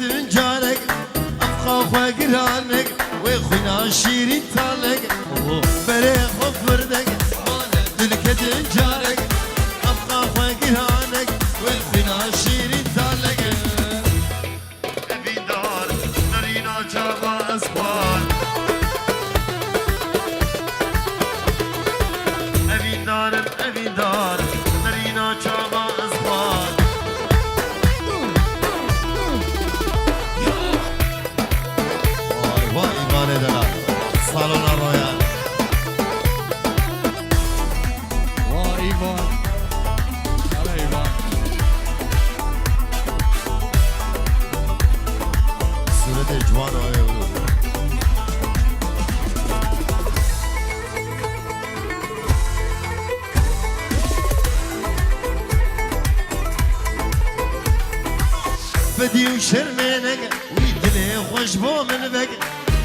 دلکدن جارک افخا خواه گرانک وی خوینا شیرین تالک بره خواه فردک دلکدن جارک افخا خواه گرانک وی خوینا شیرین تالک Evindar, narina çaba esqual Evindar, narina çaba esqual Vay iman edeler Salona Royal Vay İvan. Hala İvan. Surete Cuan Royal بدي وشرمينك ويدلي خوش بو من بك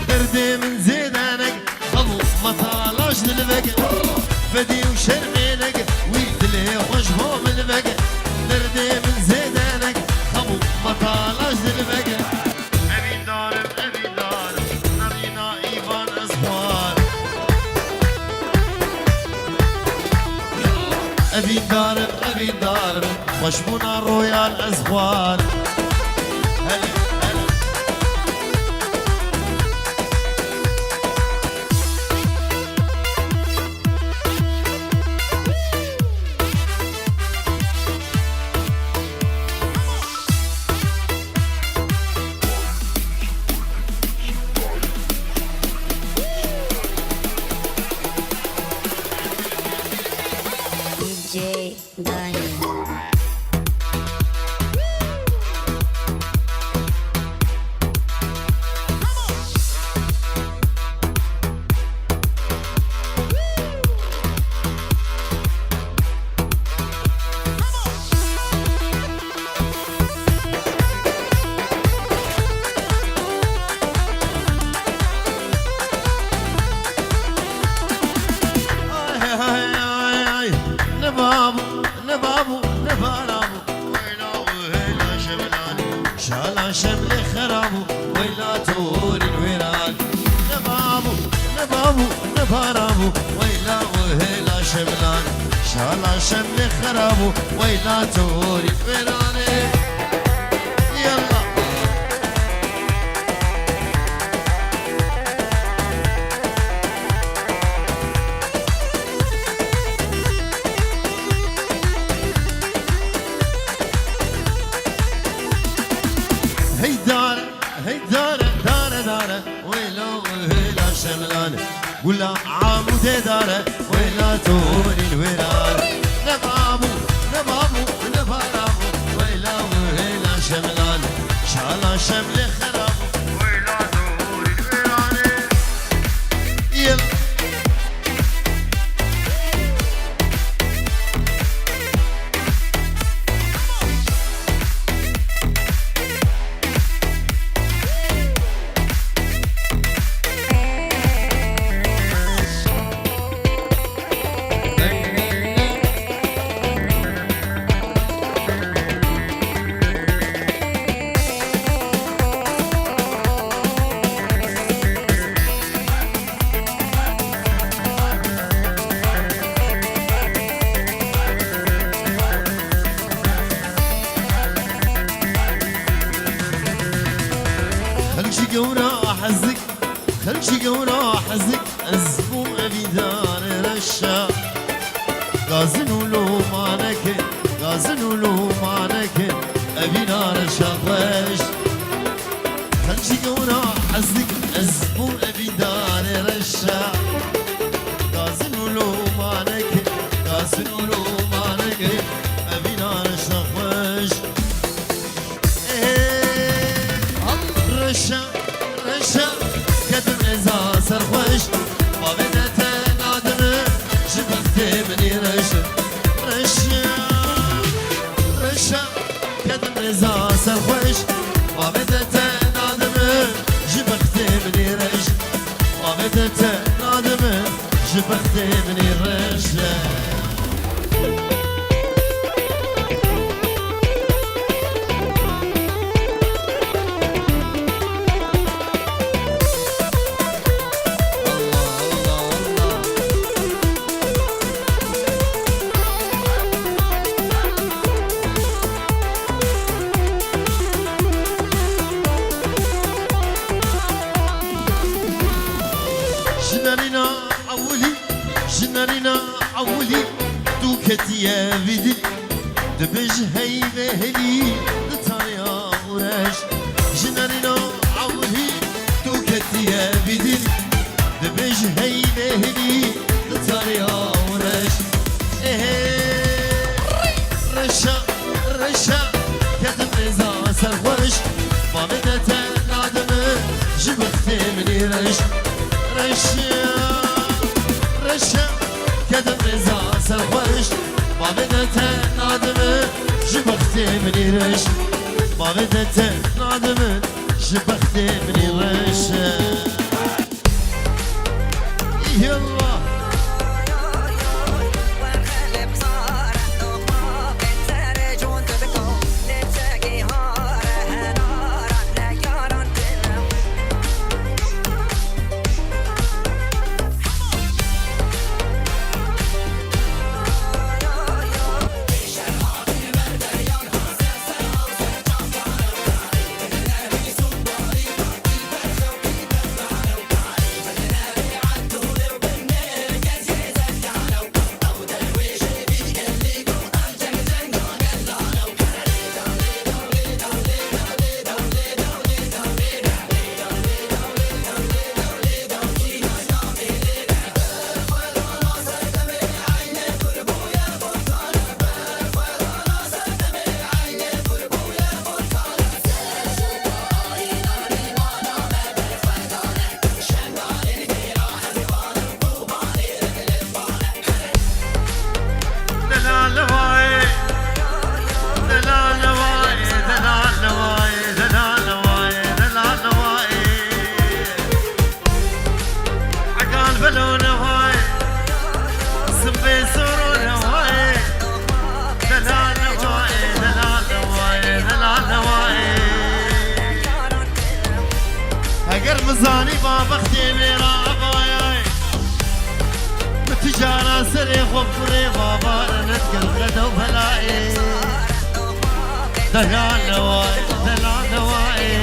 دردي من زيدانك خبو ما طالاش دلبك بدي وشرمينك ويدلي خوش بو من بك دردي من زيدانك خبو ما طالاش دلبك Evindar, narina ivan esqual أبي دار مشمونا رويال أزخوان هلا هلا DJ Daniel. نبابو نبارابو ويلا وهلا شملان شالا شمل خرابو ويلا تور الويران نبابو نبارابو ويلا وهلا شملان شالا شمل خرابو ويلا تور الويران يلا داره ويلا وهلا شملان ولا عامود داره ويلا توري الوران نبابو نبارابو ويلا وهلا شملان شالا شمل خرابو ويلا دور الويران يلا خلشي قورا حزك أزبو أبي دار رشا غازن ولو مانك أبي نار شاقوش خلشي قورا حزك أزبو أبي دار رشا غازن ولو مانك أبي نار شاقوش رشا كتب إذا سرخوش وابدت نادم جبت مني رشا كتب إذا سرخوش وابدت نادم جبت مني رشا وابدت نادم جبت مني رشا جنرينا أولي جنرينا أولي دوكتي يا بدي دبج هيبة هلي دتانيا ورش جنرينا أولي دوكتي يا بدي دبج هيبة هلي دتانيا ورش رشا رشا كتب رزا سرورش ما بدت نادم جبختي مني رش رشا رشا كتب رزا سرورش ما بدت نادم جبختي مني رش ما بدت نادم جبختي مني رش يلا مزاني بابا اختي ميرا اباياي بتجارة سري غفري بابا نتقل غدا وبلاي دلال نواي دلال نواي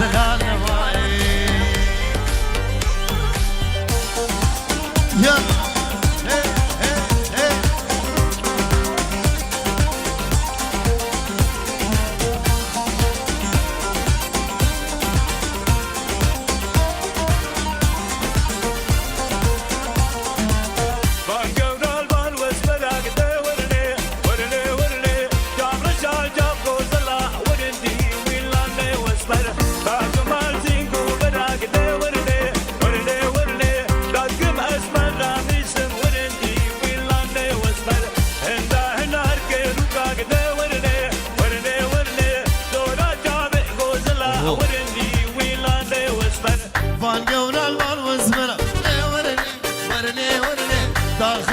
دلال نواي يلا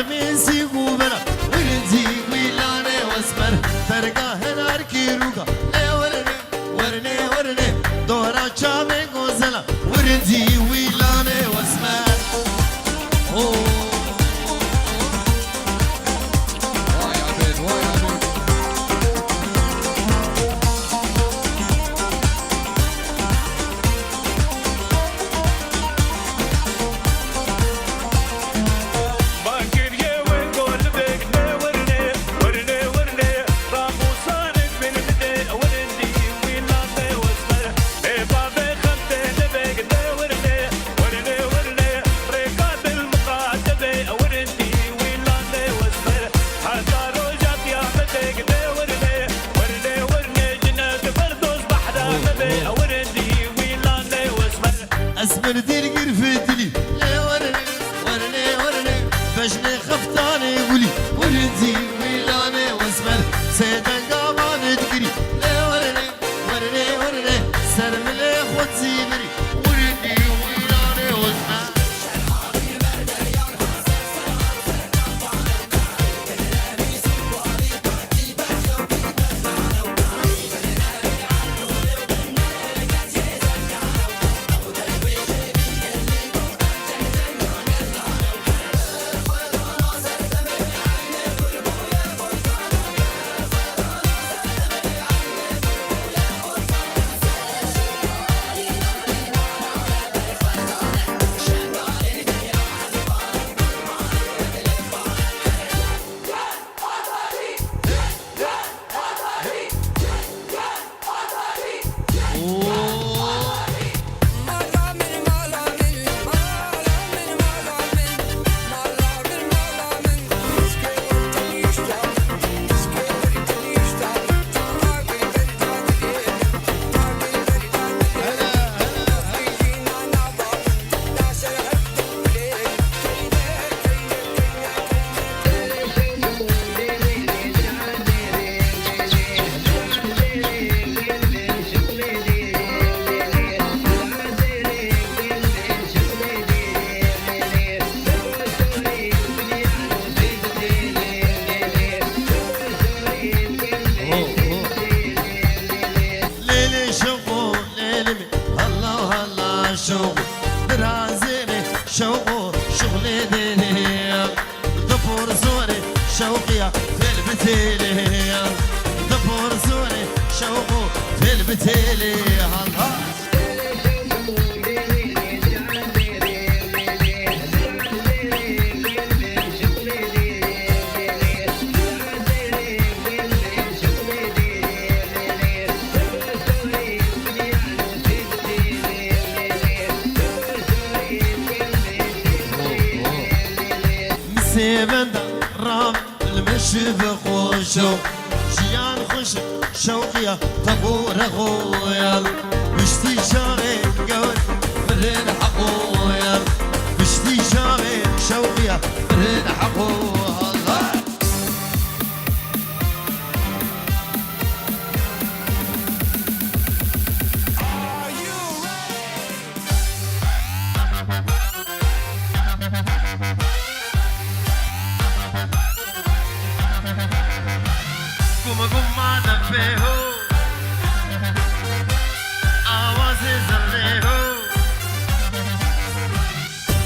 خميسي قوبنا ورنزي ويلاني واسمر ترقى هنا ركيروكا ورني ورني ورني دورا شامي غوزلا ورنزي ويلاني واسمر واي عبيد واي عبيد Ramos شوقو شغلي ديني دبور زوري شوقي في البتيلي دبور زوري شوقو في البتيلي الله سيبن رام المشي بخوشو جيان خوش شوقيا تبور خويا بشتي شاغي قول فرين حقويا بشتي شاغي شوقيا فرين حقويا الله Guma dafeho, awaze zarreho.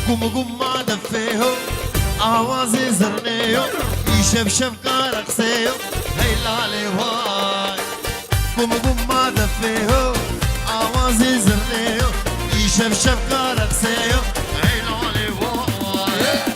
Guma دفيهو آوازي زرنيو يشبشب كارقسيو هيلالي واي Guma دفيهو آوازي زرنيو يشبشب كارقسيو هيلالي واي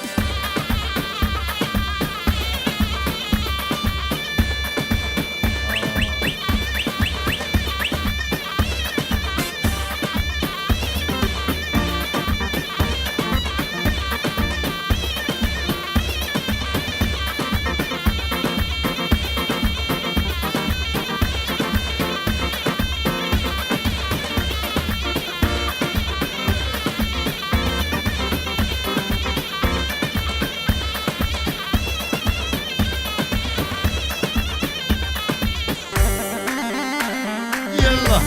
يلا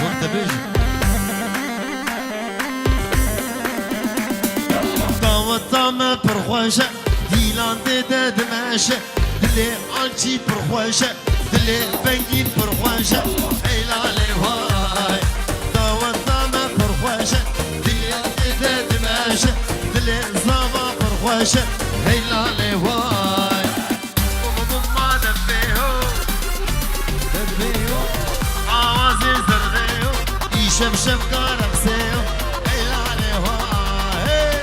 وانت بيجي طاوة برخوشة ديلان ديدا دماشة دلي عالشي برخوشة دلي بنجين برخوشة هيلالي واي طاوة برخوشة دلي ديدا دماشة دلي زابا برخوشة هيلالي واي Guma dafeho, awaze zarreho. يشبشب كارقسيو هيلالي واي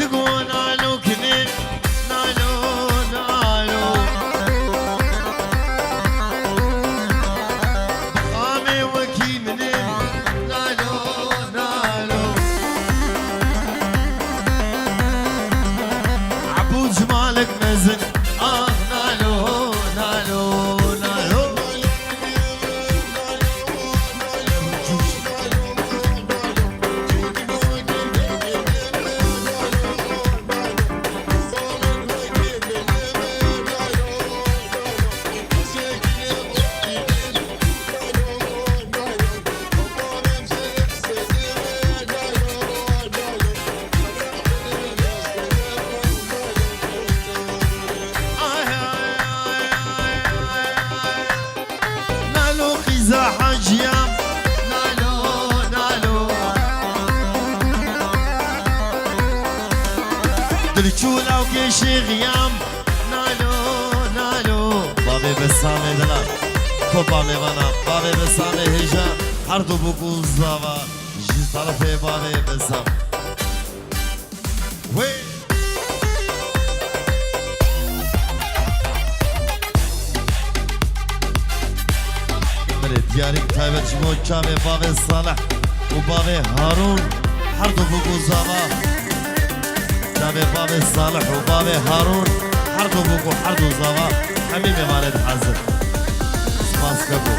تقول نالو كنين نالو نالو قامي وكي منين نالو نالو عبود جمالك مزن نالو نالو نالو نالو خيزا حجيام نالو نالو دلچولا وكيشي غيام نالو نالو بابي بسامي دلال توبا ميوانا بابي بسامي هجا هردو بوكو زاوا جي طرفي بابي بسام وي ديارك تايبت جمو كامي بابي صالح وبابي هارون هردو بوكو زاوا كامي بابي صالح وبابي هارون هردو بوكو هردو زاوا حميمي مالد حازر سپاس كبو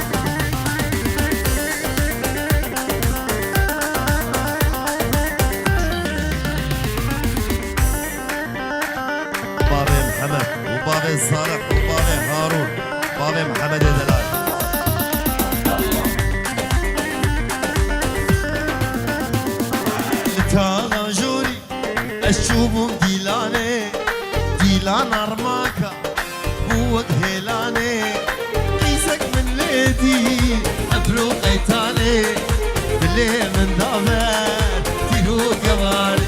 صالح وبابي هارون بابي محمد دلال تالا جوري اشوفهم ديلاني ديلان ارماكا بوك هيلاني قيسك من ليدي ابرو قيتاني بلي من دابر تيرو قبار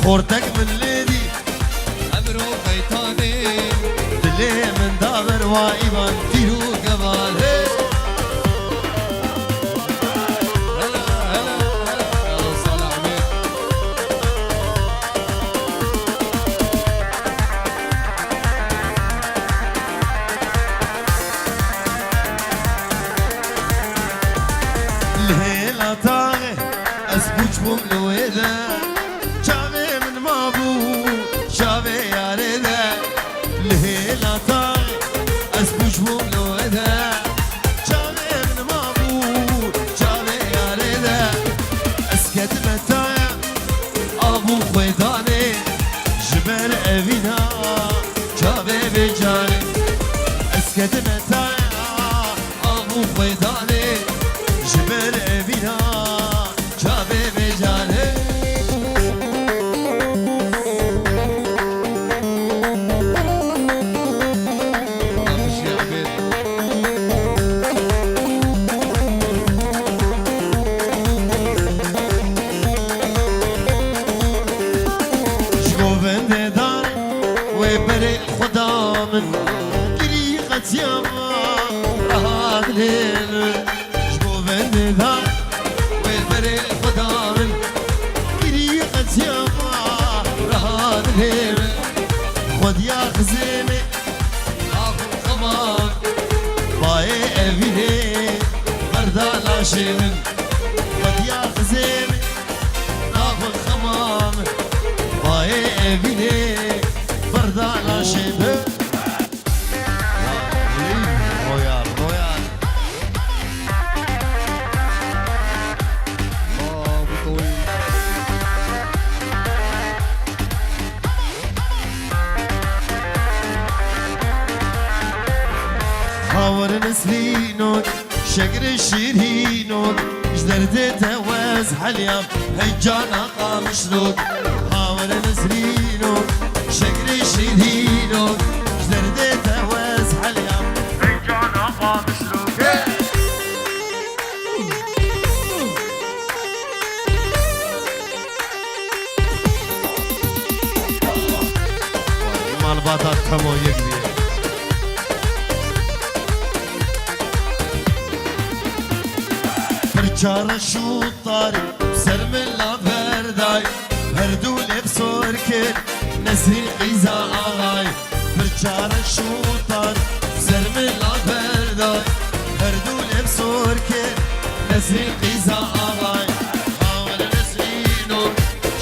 خورتك من ليدي أمرو قيتاني بلي من دابر وايبان تيرو قبار هلا هلا هلا صالح عبيد الهيلة طاغي اسبوج بملويدة شابي من مابو شابي يا ريدة الهيلة طاغي اسبوج بملويدة شابي من مابو شابي يا ريدة اسكت متايا ابو خويداني جبل ابينا شابي بجاني اسكت متايا ابو خويداني جبل ابينا شابي بجاني ناقش يا عبيد شقوفن دار وبرئ خدا من طريقة ياما هاد ليل شقوفن دار وبرئ خدا من طريقة ياما هاد ليل خد يا خزيمي اخو خمام باي ابيني بردا لاشمن خد يا خزيمي اخو خمام باي ابيني بردا لاشمن رويال رويال أبو طويل خاور نسلينون شقر شيرينون جدرت تواز حليام هيجانا قامشلون خاور نسلينون شقر شيرينون جدرت تواز حليام هيجانا قامشلوك مال باتات كمو يقبي برچار شو طاري سر من لا برداي هردو لبسور كن نسرين قيزا آغاي برچار شو طاري سر من لا برداي هردو لبسور كن نسرين قيزا آغاي حاول نسرينون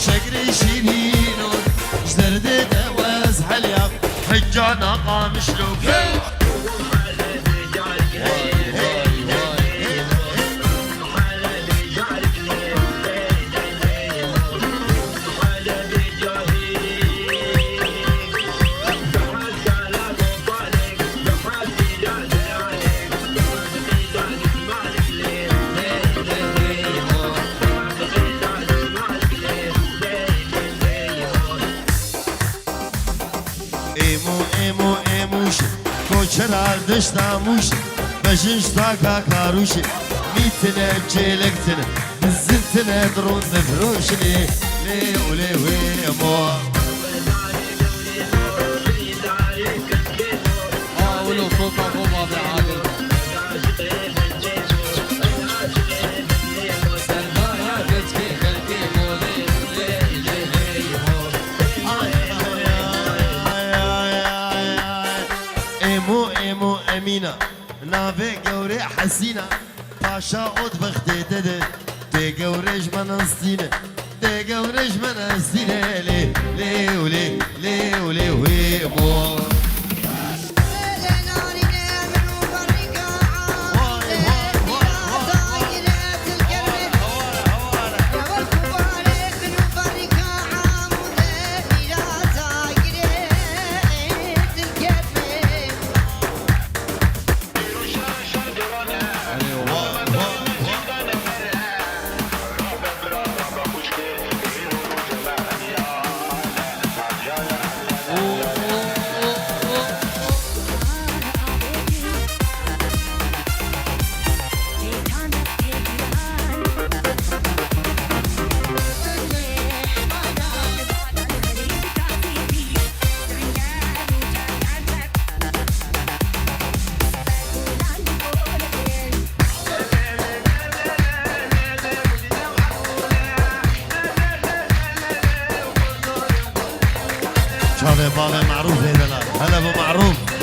شقري شيرينون جدرد دواز حلياب هيجانا قامشلوك ایموش کوچرار دشتاموش بجنش تاکا کاروشی میتنه جلکتنه بزنتنه درون نفروشنی لیولی ویمو ولو فوق فوق بعادل سلمانا بتكي خلقي مولي ایمو امینا ناوه گوره حسینا پاشا od بخته دده ده گورش من استینه ده گورش من استینه لیولی لیولی ویمو Get me شاري باغي معروف هنا هلا ابو معروف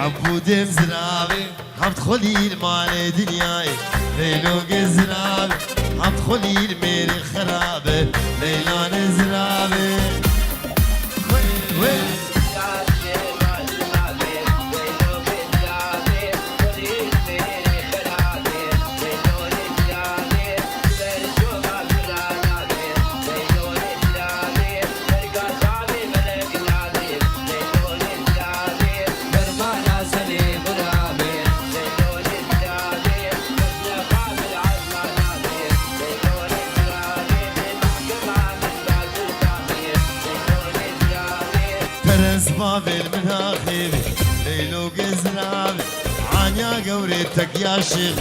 عبودم زرابي حبتخلي المال دنياي ليلو قزرابي حبتخلي الميري خرابي ليلان زرابي بابل من هاخيبي ليلو قزرابي عانيا قوريتك يا شيخ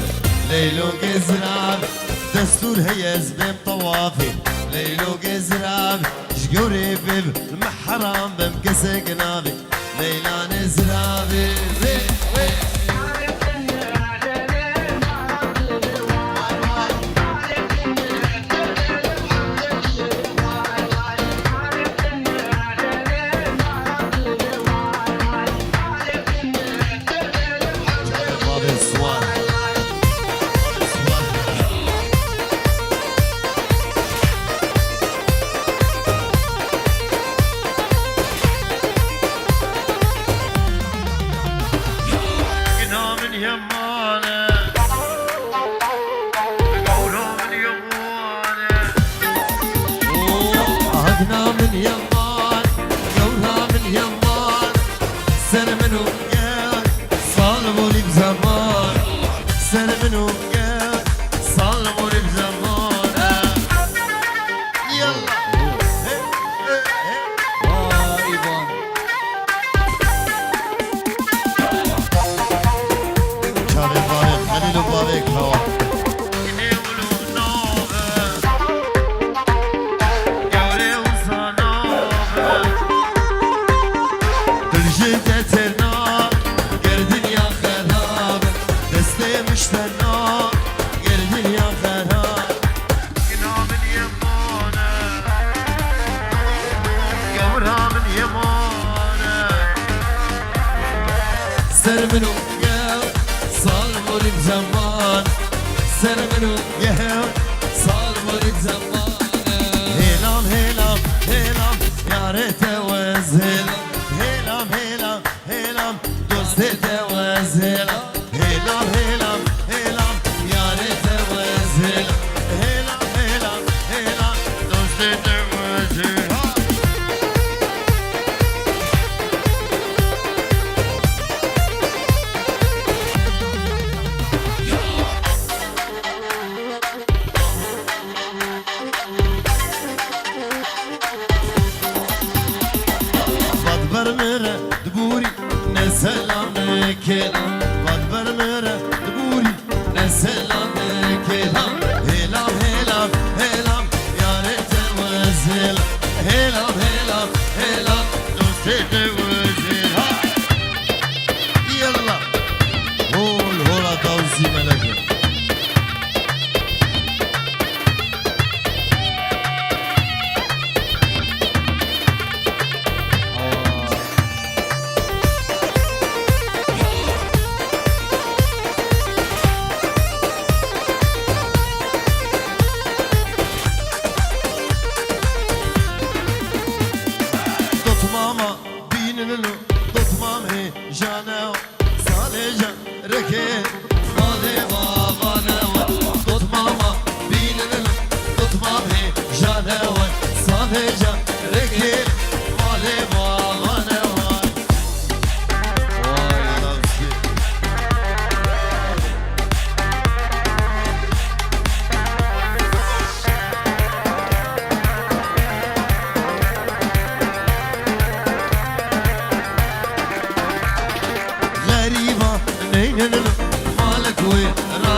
ليلو قزرابي دستور هيز بين طوافي ليلو قزرابي شقوري بيب المحرام بمكسي قنابي ليلان زرابي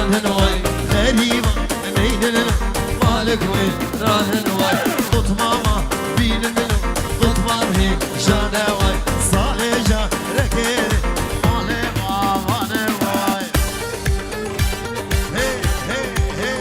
راهن واي غريبة مين لنا مالك وين راهن واي ضد ماما بين لنا ضد مامي جانا واي صالي جا ركيري مالي ماما واي هي هي هي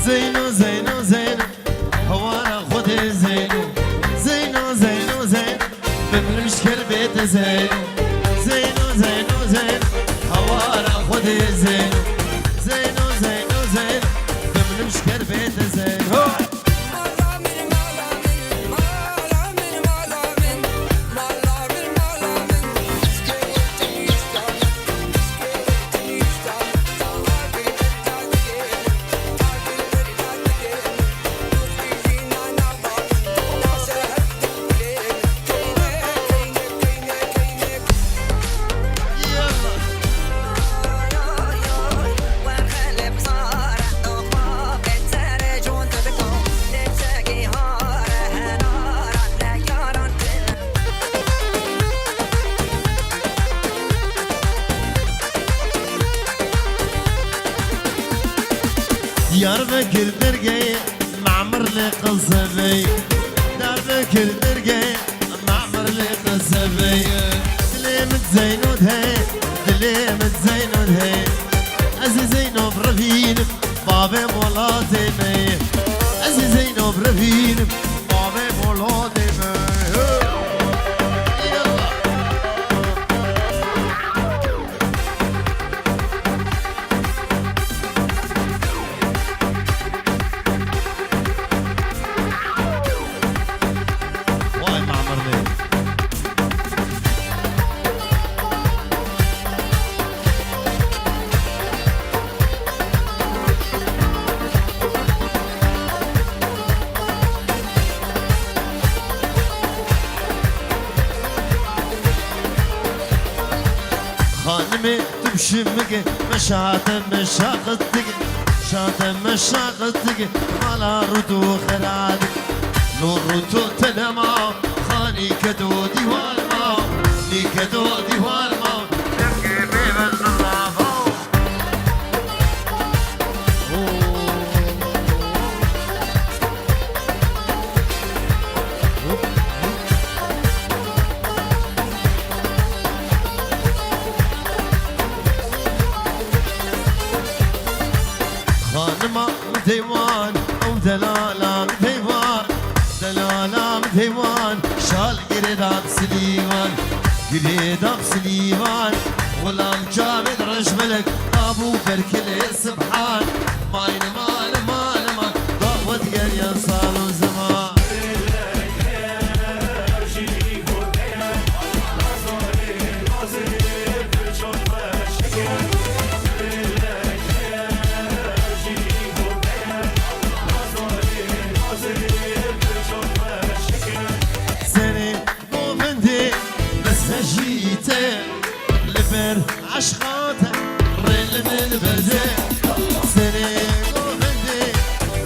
زينو زينو زينو هو انا خدي زينو زينو زينو زينو بمشكل بيت زينو زينو زينو زينو هو انا خدي زينو زينو زينو زينو بمشكل بيت زينو Diyarbakır dergeyi Ma'murli qilsabey Diyarbakır dergeyi Ma'murli qilsabey Dilimit Zeynud hey Dilimit Zeynud hey Aziz Zeynub Rafinim Babem olademey Aziz Zeynub Rafinim Babem olademey خانمي تبشمك مشاتم مشاقتك شاتم مشاقتك على ردو خرادك نور ردو تنما خاني كدو ديوان ما ني كدو ديوان ما تبكي بيبن الضعفو خانما ديوان او دلالا ديوان دلالا ديوان شال قريداب سليمان قريداب سليمان غلام جامد رجملك ابو بركلي سبحان ماين مال مال مال ضوت يا صار زمان عشقاتك ريل من البرزة سنة وفندي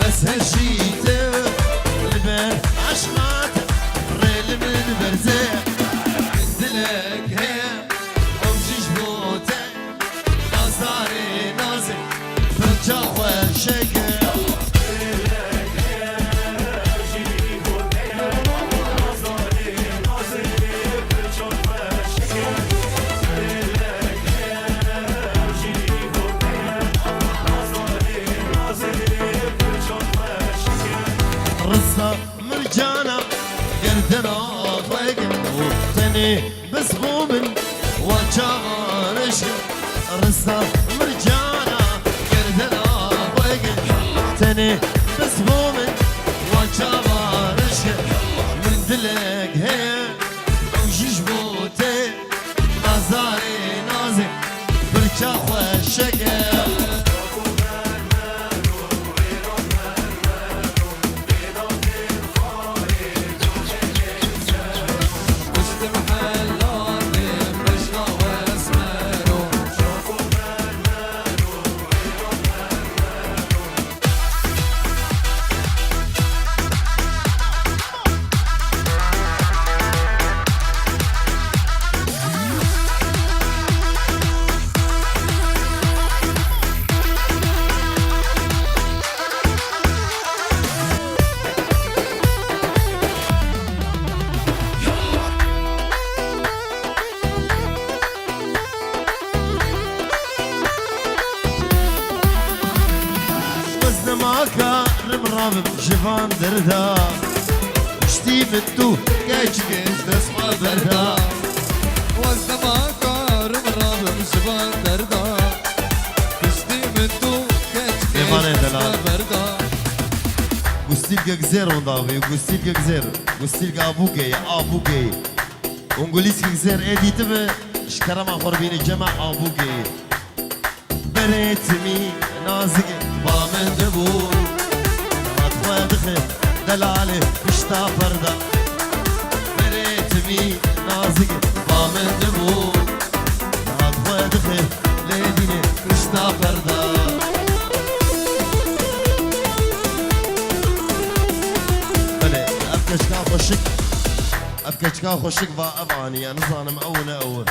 بس هالشيتك البر عشقاتك ريل من البرزة عندلك هي ومشيش بوتك نازاري نازي فرجا خوال شكل مرجانا قردنا طيق تاني بس مؤمن وجارش رصة مرجانا قردنا طيق تاني بس مؤمن وجارش من دلك هي وجيش بوتي نازاري نازي برجا خوشك نابم جفان دردا اشتي متو كاش كاش دسما بردا والزمان كارم رابم شبان دردا كشتي من تو كاش إيمانه كاش دلال. بردا Gustilga gzer ondavi, gustilga gzer, gustilga abuge, abuge. Ungoliski gzer editi mi? Şkarama khorbini cema abuge. Beretmi nazik bamende bu. Atma dikhe delale pişta farda. Beretmi nazik bamende bu. Atma dikhe ledine pişta farda. ابكشكا خوشك ابكشكا خوشك با اباني انا ظالم اول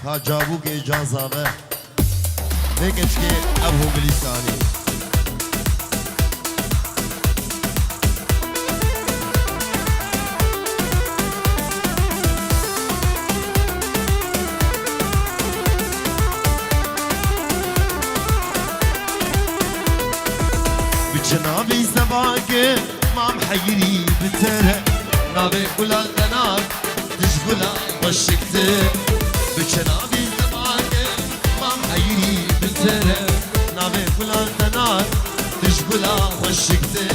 ها جابوك اجازه بكشكي ابو بليساني بجنابي زباقي ما محيري بتره نابي كلا الغناك تشغلا وشكته بجنابي زباقي ما محيري بتره نابي كلا الغناك تشغلا وشكته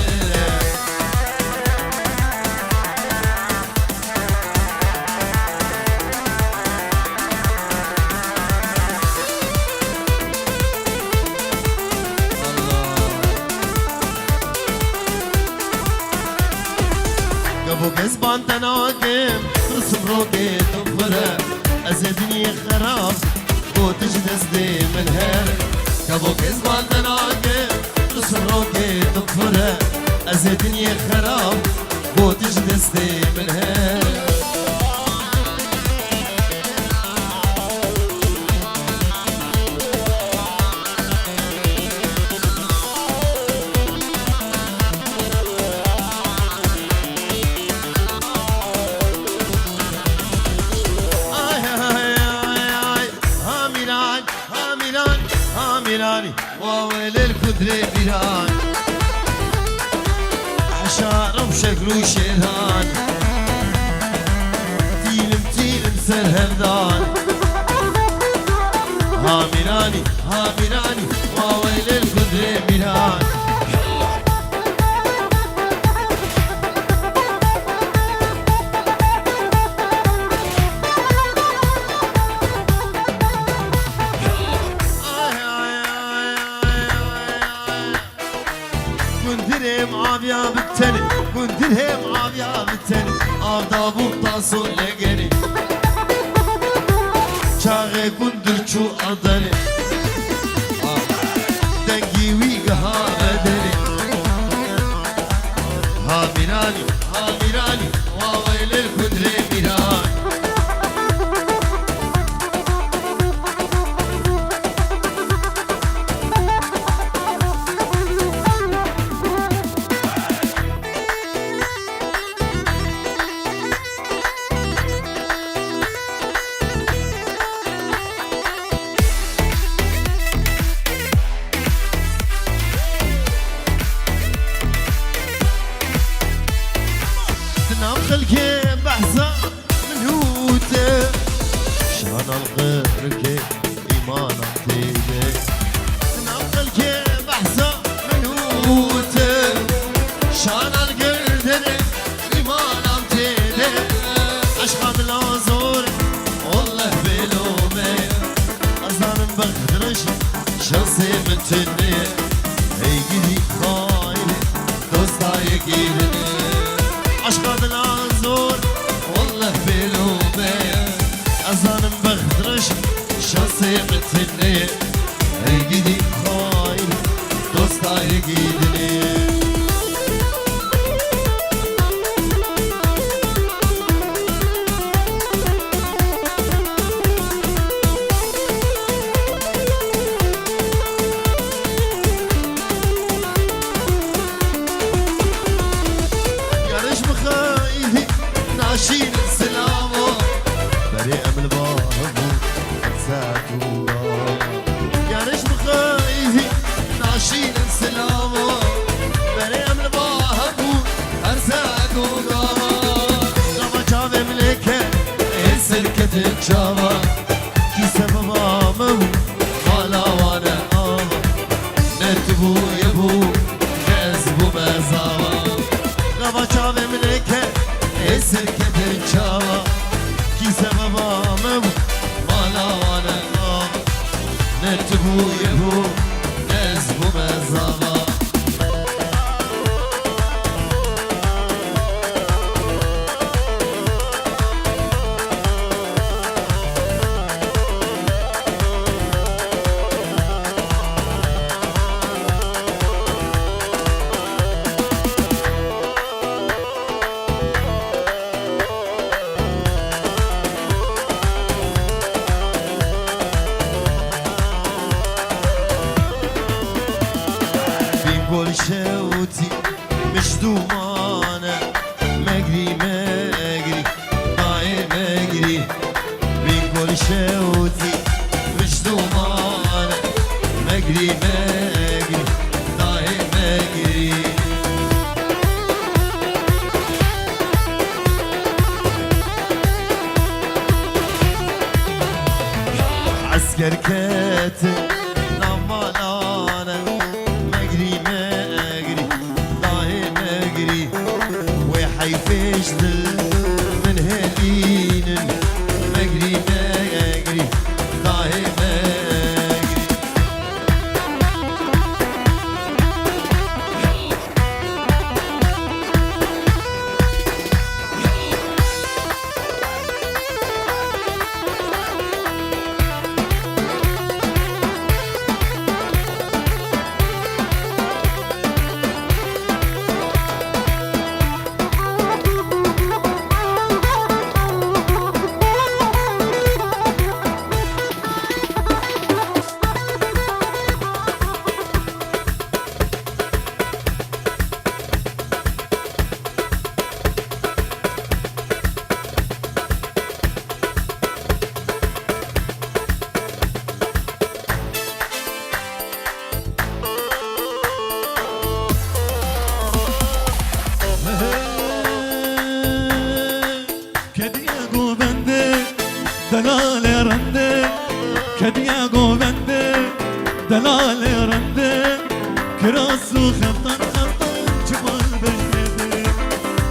ابو كزبان تناقم رسم روكي تنفره ازدني خراب بو تجدس دي من هر ابو كزبان تناقم رسم روكي تنفره ازدني خراب بو تجدس دي من هر ميراني وويل الكدري بيران عشان بشكله شيران تيلم سرهردان ها ميراني وويل الكدري بيران كنترهم عافية بالتاني أرضا بوطا سولجني شاغي كندر شو أرضني دنجي ويقها بدني ها ميراني وويل الكدري ميران خلكي بحزة من هوته شان الغيرك إيمانا تيبي نام خلكي بحزة من هوته شان الغيرك إيمانا تيبي أشخاص العزور والله بلومي أزان بخدرش شخصي متني هيجي خايني دوستا يجيني أشخاص العزور والله بلومي أزان بخدرش شخصي متني هيجي خايني دوستا يجيني ناشين السلامة بريئة من البابو ساتورا يا ريش مخايفي ناشين السلامة بريئة سركة شابا كي سبب مامو مالا وانا آبا نرتبو يبو كذبو مزاوا غابا شابا منك سركة شابا كي سبب مامو مالا وانا آبا نرتبو يبو كذبو مزاوا بنقول شوتي مش دومانة مجري مجري ضايع مجري بنقول شوتي مش دومانة مجري مجري ضايع مجري عسكر كاتب نمالانا مجري مجري ضاهي مجري وحيفش من هلين مجري مجري ضاهي مجري كدياغو بنده دلال رنده كدياغو بنده دلال رنده كراسو خفتان خفتان جبال بجنده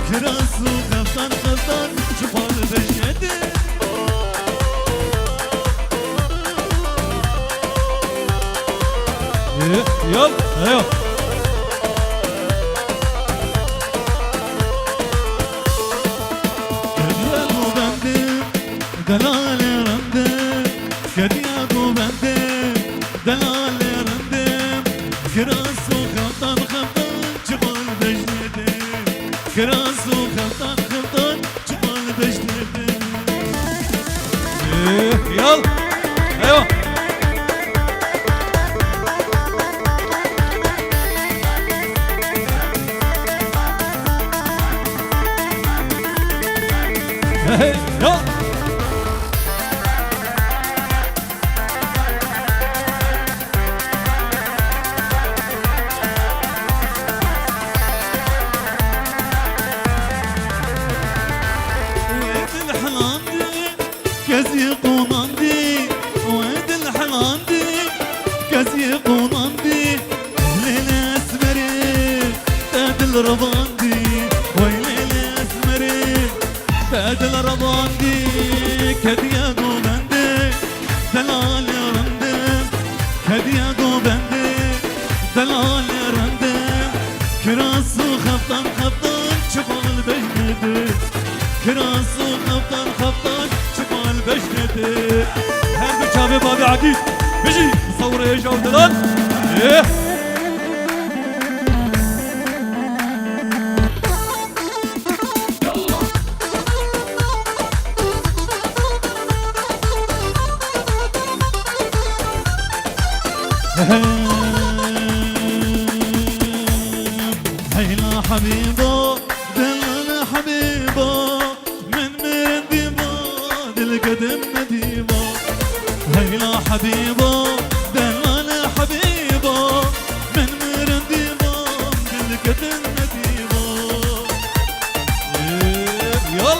كراسو خفتان خفتان جبال بجنده يلا ايوه دلال رنده كدياغو بنده دلال رنده كراسو خفتان خفتان جبال بجنده كراسو خفتان خفتان جبال بجنده يلا ايوه يلا كزي قوناندي وين الحلاندي كزي قوناندي ليلة اسمري تاد الرباندي وين ليلة اسمري تاد الرباندي كدياغو بندي دلال رندي كدياغو بندي دلال رندي كراسو خفتان خفتان شبال بجندي كراسو خفتان خفتان شبال بجندي هر بچاوي بابي عقيد بيجي صور ايش او دلال ايه هيلا حبيبو دلنا حبيبو من ديبو دلقدم نديبو هيلا حبيبو دلنا حبيبو من ديبو دلقدم نديبو يلا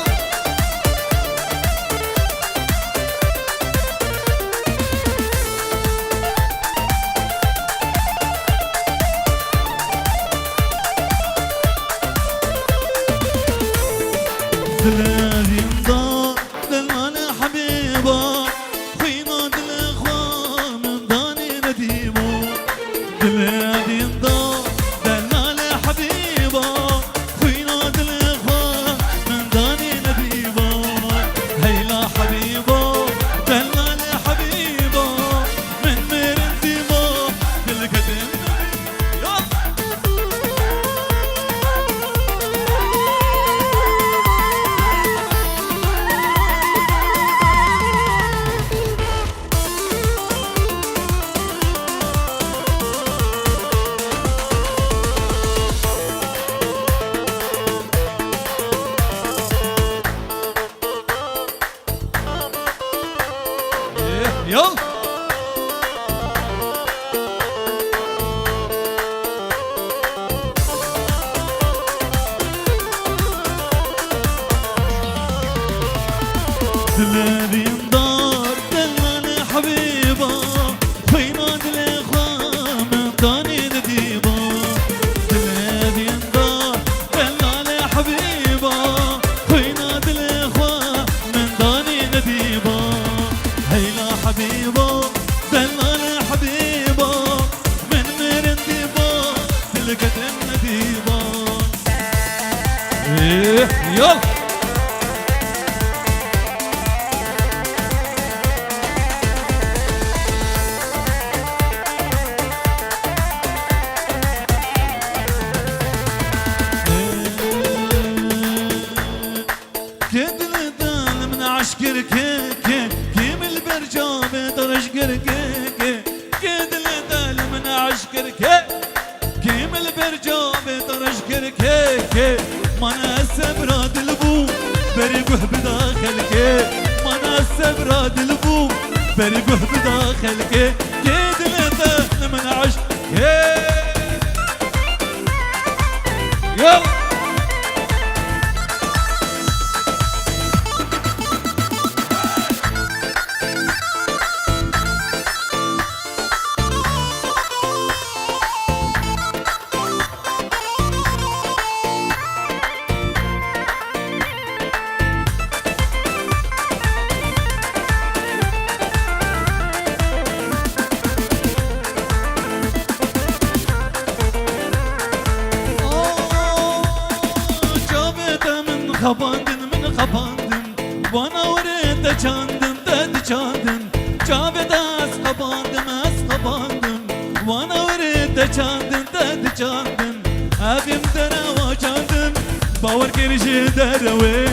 يلا دلالي دار دلالي حبيبة فينا دلي خام داني نديبة دلالي دار دلالي حبيبة فينا دلي خام داني نديبة هيلا حبيبة دلالي حبيبة من مرنديبة تلقت النديبة ايه يلا عشقر كيم البرجام درشقر كيد الدال من عشقر كيم البرجام درشقر مانا السبراد البو برقه بداخل مانا السبراد البو برقه بداخل كيد الدال من عشقر يلا خباندن وانا وريت چاندن دد چاندن جاوید از خباندن وانا وريت چاندن دد چاندن ابیم دروا چاندن باور کرجی دروی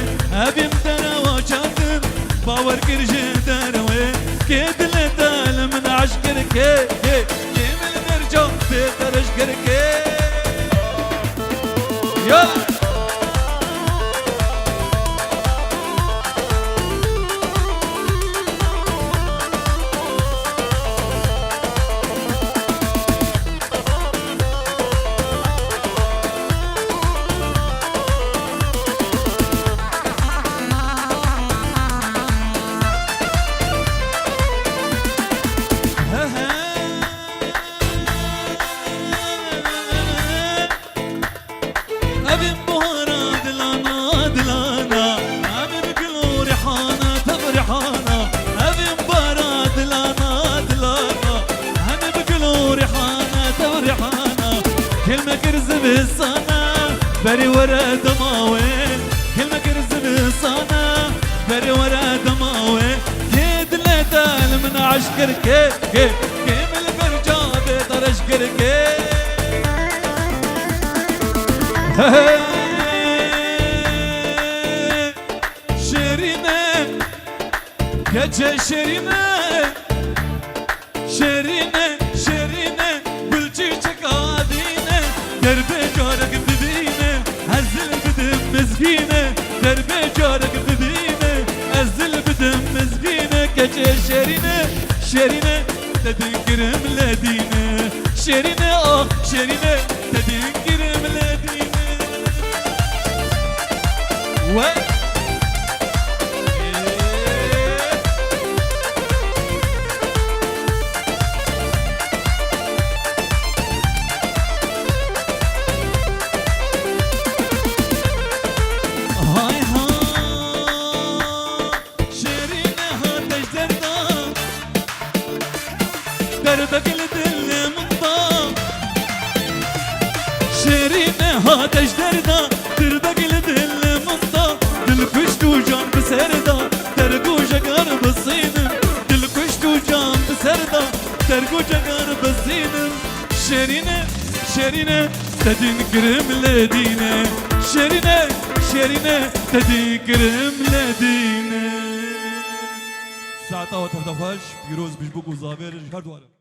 ابیم دروا چاندن باور کرجی دروی که دل دل من عشقر که من درجا بیترش گر که یلا أبي بهارة دلانا أبي بقلو ريحانة تغريحانة أبي بهارة دلانا أبي بقلو ريحانة تغريحانة كلمة كرز بالصانا بري ورا دماوي كلمة كرز بالصانا بري ورا دماوي كيد لدال من عشقر كيم البرجاب درشقر شيرينه gece şerine gül çiçek adine derbe carak dibine ezil bidim mezgine derbe carak dibine ezil bidim mezgine gece şerine dedin girimledine şerine ah şerine dedin girimledine ve دربك الدل منطا شيرينه هاتش دردا دربك الدل منطا دل كشتو جان بسردا درقو جقار بصينم دل كشتو جان بسردا درقو جقار بصينم شيرينه تدين كرم لدينه شيرينه تدين كرم لدينه ساعتا و تفتفاش پیروز بیش بگو زاویرش هر دواره